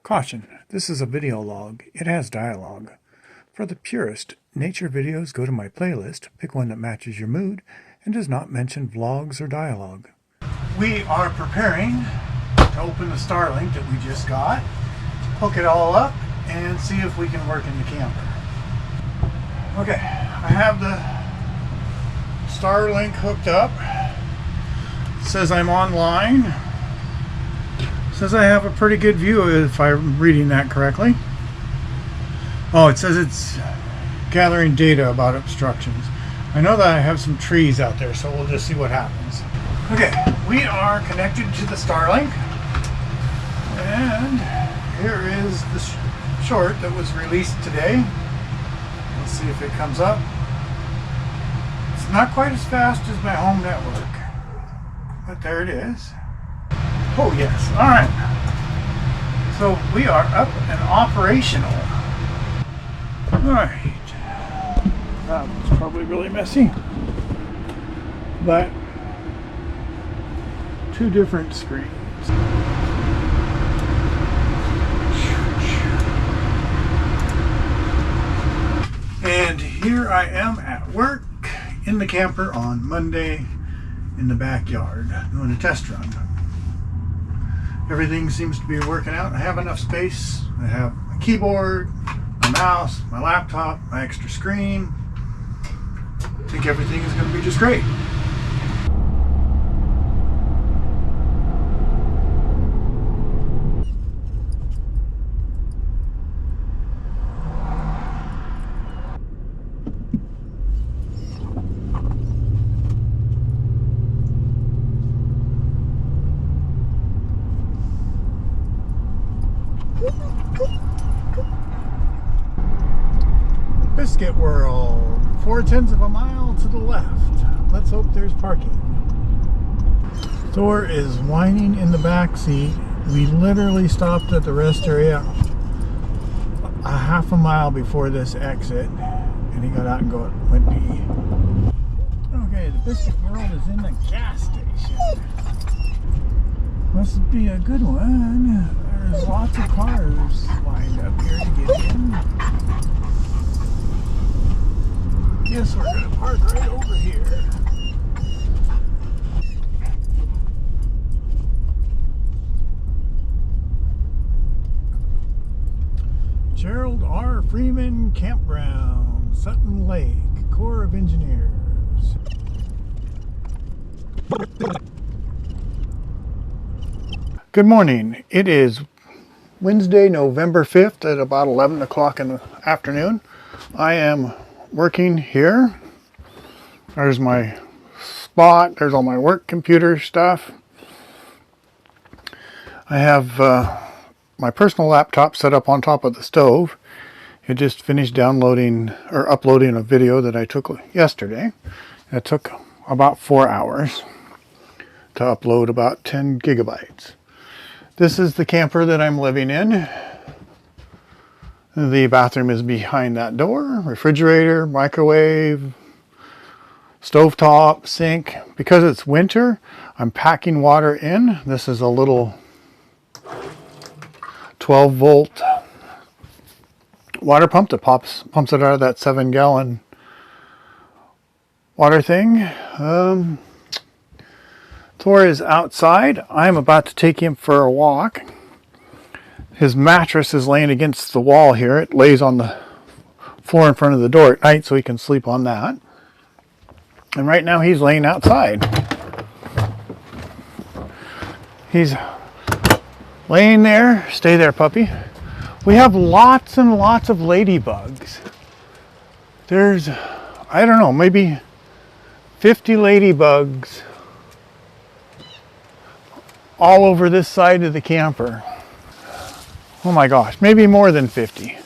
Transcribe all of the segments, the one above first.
Caution, this is a video log. It has dialogue. For the purist, nature videos go to my playlist, pick one that matches your mood, and does not mention vlogs or dialogue. We are preparing to open the Starlink that we just got, hook it all up, and see if we can work in the camper. Okay, I have the Starlink hooked up. It says I'm online. Says I have a pretty good view if I'm reading that correctly. Oh, it says it's gathering data about obstructions. I know that I have some trees out there, so we'll just see what happens. Okay, we are connected to the Starlink, and here is the short that was released today. Let's see if it comes up. It's not quite as fast as my home network, but there it is. Oh yes, alright. So we are up and operational. Alright. That was probably really messy. But two different screens. And here I am at work in the camper on Monday in the backyard doing a test run. Everything seems to be working out. I have enough space. I have my keyboard, my mouse, my laptop, my extra screen. I think everything is going to be just great. Biscuit World, 4/10 of a mile to the left. Let's hope there's parking. Thor is whining in the back seat. We literally stopped at the rest area a half a mile before this exit, and he got out and went pee. Okay, the Biscuit World is in the gas station. Must be a good one. There's lots of cars lined up here to get in. Guess we're going to park right over here. Gerald R. Freeman Campground, Sutton Lake, Corps of Engineers. Good morning. It is Wednesday, November 5th at about 11 o'clock in the afternoon. I am working here. There's my spot. There's all my work computer stuff. I have my personal laptop set up on top of the stove. It just finished downloading or uploading a video that I took yesterday. It took about 4 hours to upload about 10 gigabytes. This is the camper that I'm living in. The bathroom is behind that door. Refrigerator, microwave, stovetop, sink. Because it's winter, I'm packing water in. This is a little 12-volt water pump that pumps it out of that 7-gallon water thing. Thor is outside. I'm about to take him for a walk. His mattress is laying against the wall here. It lays on the floor in front of the door at night so he can sleep on that. And right now he's laying outside. He's laying there. Stay there, puppy. We have lots and lots of ladybugs. There's, I don't know, maybe 50 ladybugs all over this side of the camper. Oh my gosh, maybe more than 50.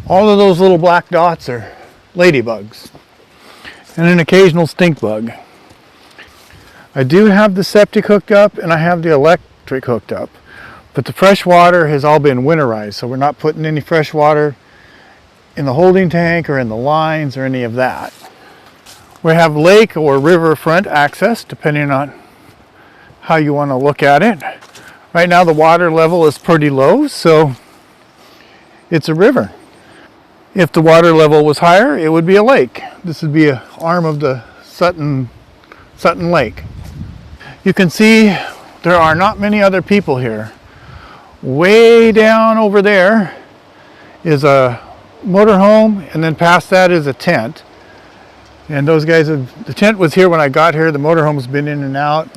All of those little black dots are ladybugs. And an occasional stink bug. I do have the septic hooked up and I have the electric hooked up. But the fresh water has all been winterized, so we're not putting any fresh water in the holding tank or in the lines or any of that. We have lake or riverfront access, depending on how you want to look at it. Right now the water level is pretty low, so it's a river. If the water level was higher, it would be a lake. This would be an arm of the Sutton Lake. You can see there are not many other people here. Way down over there is a motorhome, and then past that is a tent. And those guys the tent was here when I got here. The motorhome's been in and out.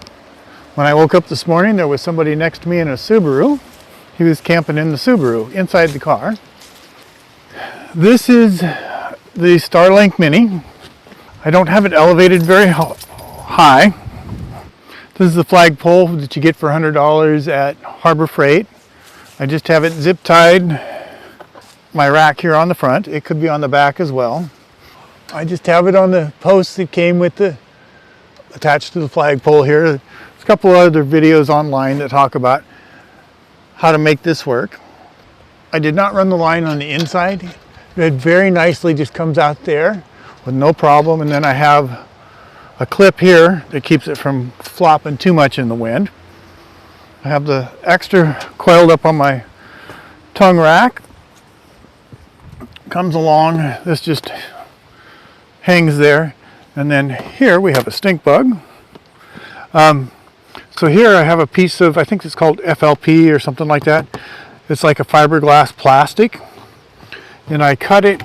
When I woke up this morning, there was somebody next to me in a Subaru. He was camping in the Subaru, inside the car. This is the Starlink Mini. I don't have it elevated very high. This is the flagpole that you get for $100 at Harbor Freight. I just have it zip tied, my rack here on the front. It could be on the back as well. I just have it on the post that came with attached to the flagpole here. There's a couple other videos online that talk about how to make this work. I did not run the line on the inside. It very nicely just comes out there with no problem. And then I have a clip here that keeps it from flopping too much in the wind. I have the extra coiled up on my tongue rack. Comes along, this just hangs there. And then here we have a stink bug. So here I have a piece of, I think it's called FLP or something like that. It's like a fiberglass plastic. And I cut it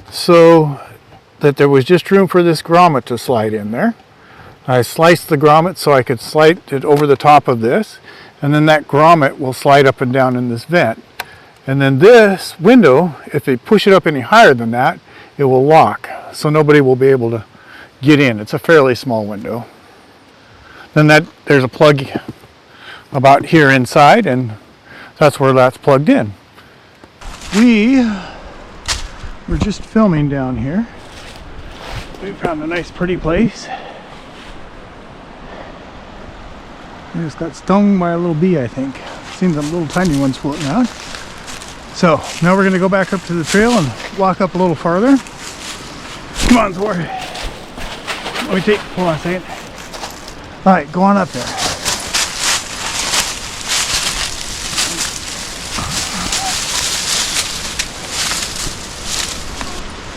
so that there was just room for this grommet to slide in there. I sliced the grommet so I could slide it over the top of this. And then that grommet will slide up and down in this vent. And then this window, if they push it up any higher than that, it will lock. So nobody will be able to get in. It's a fairly small window. Then there's a plug about here inside, and that's where that's plugged in. We were just filming down here. We found a nice pretty place. We just got stung by a little bee, I think. Seen some little tiny ones floating out. So now we're gonna go back up to the trail and walk up a little farther. Come on, Thor. Hold on a second. All right, go on up there.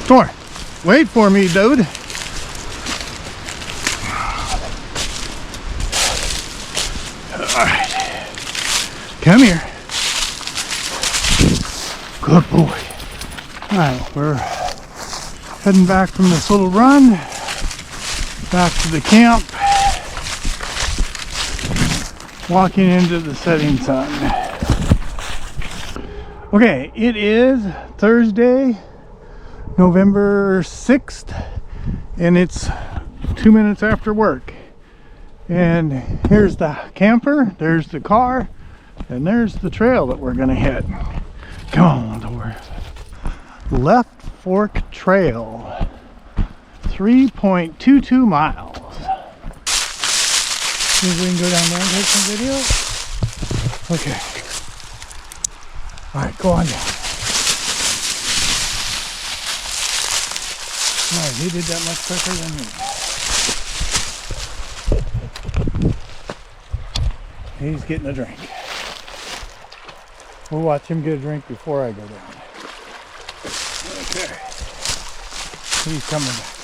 Thor, wait for me, dude. All right, come here. Good boy. All right, we're heading back from this little run, back to the camp, walking into the setting sun. Okay, it is Thursday, November 6th, and it's 2 minutes after work. And here's the camper, there's the car, and there's the trail that we're gonna hit. Come on, Thor. Left Fork Trail, 3.22 miles. See if we can go down there and take some video? Okay. All right, go on down. All right, he did that much quicker than me. He's getting a drink. We'll watch him get a drink before I go down. Okay. He's coming back.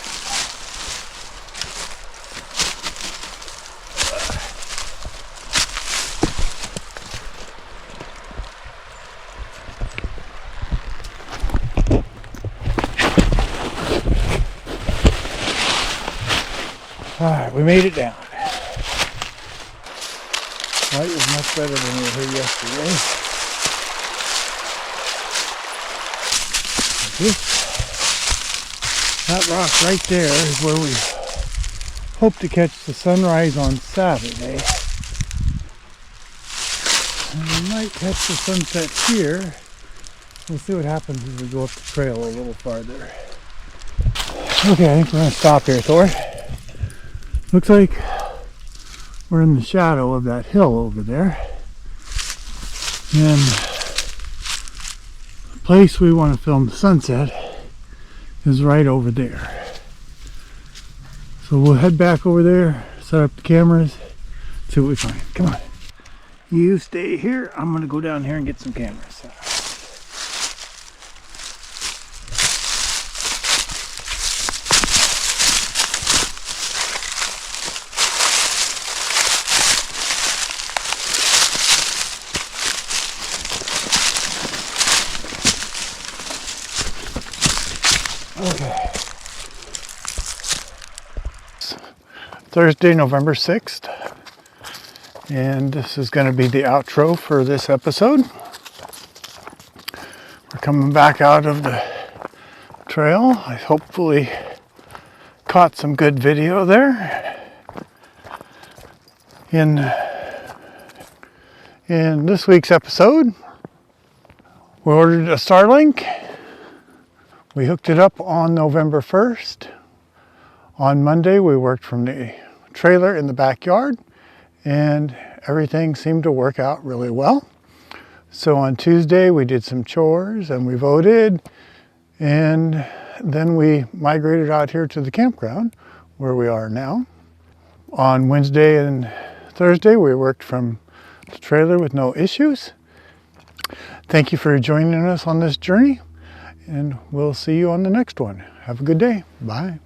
Alright, we made it down. Light was much better than we were here yesterday. That rock right there is where we hope to catch the sunrise on Saturday. And we might catch the sunset here. We'll see what happens as we go up the trail a little farther. Okay, I think we're going to stop here, Thor. Looks like we're in the shadow of that hill over there. And the place we want to film the sunset is right over there. So we'll head back over there, set up the cameras, see what we find. Come on. You stay here. I'm going to go down here and get some cameras set up. Okay. Thursday, November 6th. And this is going to be the outro for this episode. We're coming back out of the trail. I hopefully caught some good video there. In this week's episode, we ordered a Starlink. We hooked it up on November 1st. On Monday, we worked from the trailer in the backyard, and everything seemed to work out really well. So on Tuesday, we did some chores and we voted, and then we migrated out here to the campground where we are now. On Wednesday and Thursday, we worked from the trailer with no issues. Thank you for joining us on this journey, and we'll see you on the next one. Have a good day. Bye.